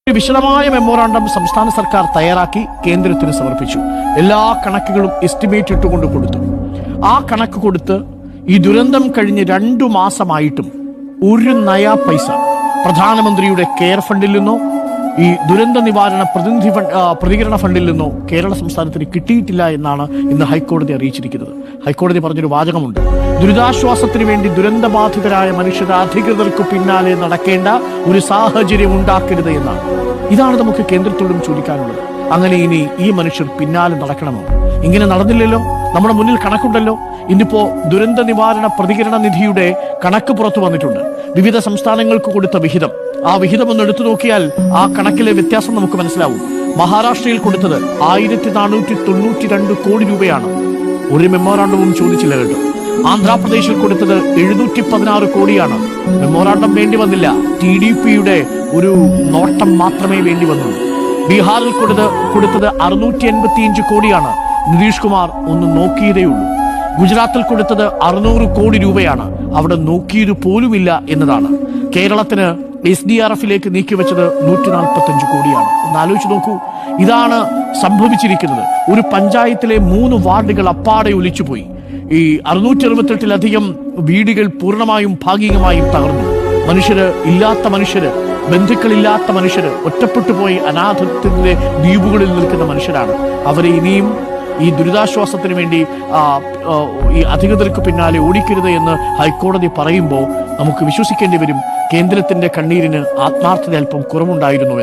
ഒരു വിശദമായ മെമ്മോറാണ്ടം സംസ്ഥാന സർക്കാർ തയ്യാറാക്കി കേന്ദ്രത്തിന് സമർപ്പിച്ചു. എല്ലാ കണക്കുകളും എസ്റ്റിമേറ്റ് ഇട്ടുകൊണ്ട് കൊടുത്തു. ആ കണക്ക് കൊടുത്ത് ഈ ദുരന്തം കഴിഞ്ഞ് 2 മാസമായിട്ടും ഒരു നയാ പൈസ പ്രധാനമന്ത്രിയുടെ കെയർ ഫണ്ടിൽ നിന്നോ ഈ ദുരന്ത നിവാരണ പ്രതികരണ ഫണ്ടിൽ നിന്നോ കേരള സംസ്ഥാനത്തിന് കിട്ടിയിട്ടില്ല എന്നാണ് ഇന്ന് ഹൈക്കോടതി അറിയിച്ചിരിക്കുന്നത്. ഹൈക്കോടതി പറഞ്ഞൊരു വാചകമുണ്ട്: ദുരിതാശ്വാസത്തിന് വേണ്ടി ദുരന്തബാധിതരായ മനുഷ്യരുടെ അധികൃതർക്ക് പിന്നാലെ നടക്കേണ്ട ഒരു സാഹചര്യം ഉണ്ടാക്കരുത് എന്നാണ്. ഇതാണ് നമുക്ക് കേന്ദ്രത്തോടും ചോദിക്കാനുള്ളത്. അങ്ങനെ ഇനി ഈ മനുഷ്യർ പിന്നാലെ നടക്കണമോ? ഇങ്ങനെ നടന്നില്ലല്ലോ. നമ്മുടെ മുന്നിൽ കണക്കുണ്ടല്ലോ. ഇന്നിപ്പോ ദുരന്ത നിവാരണ പ്രതികരണ നിധിയുടെ കണക്ക് പുറത്തു വന്നിട്ടുണ്ട്. വിവിധ സംസ്ഥാനങ്ങൾക്ക് കൊടുത്ത വിഹിതം, ആ വിഹിതം ഒന്ന് എടുത്തു നോക്കിയാൽ ആ കണക്കിലെ വ്യത്യാസം നമുക്ക് മനസ്സിലാവും. മഹാരാഷ്ട്രയിൽ കൊടുത്തത് 1492 കോടി രൂപയാണ്. ഒരു മെമ്മോറാണ്ടവും ചോദിച്ചില്ല കേട്ടോ. ആന്ധ്രാപ്രദേശിൽ കൊടുത്തത് 716 കോടിയാണ്. മെമ്മോറാണ്ടം വേണ്ടി വന്നില്ല. TDPയുടെ ഒരു നോട്ടം മാത്രമേ വേണ്ടി വന്നുള്ളൂ. ബീഹാറിൽ കൊടുത്തത് 685 കോടിയാണ്. നിതീഷ് കുമാർ ഒന്ന് നോക്കിയതേയുള്ളൂ. ഗുജറാത്തിൽ കൊടുത്തത് 600 കോടി രൂപയാണ്. അവിടെ നോക്കിയത് പോലുമില്ല എന്നതാണ്. കേരളത്തിന് SDRFിലേക്ക് നീക്കിവെച്ചത് 145 കോടിയാണ്. ഒന്ന് ആലോചിച്ച് നോക്കൂ. ഇതാണ് സംഭവിച്ചിരിക്കുന്നത്. ഒരു പഞ്ചായത്തിലെ 3 വാർഡുകൾ അപ്പാടെ ഒലിച്ചുപോയി. ഈ 668-ലധികം വീടുകൾ പൂർണ്ണമായും ഭാഗികമായും തകർന്നു. ഇല്ലാത്ത മനുഷ്യര്, ബന്ധുക്കളില്ലാത്ത മനുഷ്യര്, ഒറ്റപ്പെട്ടു പോയി അനാഥത്തിന്റെ ദ്വീപുകളിൽ നിൽക്കുന്ന മനുഷ്യരാണ്. അവരെ ഇനിയും ഈ ദുരിതാശ്വാസത്തിന് വേണ്ടി ഈ അധികൃതർക്ക് പിന്നാലെ ഓടിക്കരുത് എന്ന് ഹൈക്കോടതി പറയുമ്പോൾ നമുക്ക് വിശ്വസിക്കേണ്ടി വരും കേന്ദ്രത്തിന്റെ കണ്ണീരിന് ആത്മാർത്ഥത അല്പം കുറവുണ്ടായിരുന്നു എന്ന്.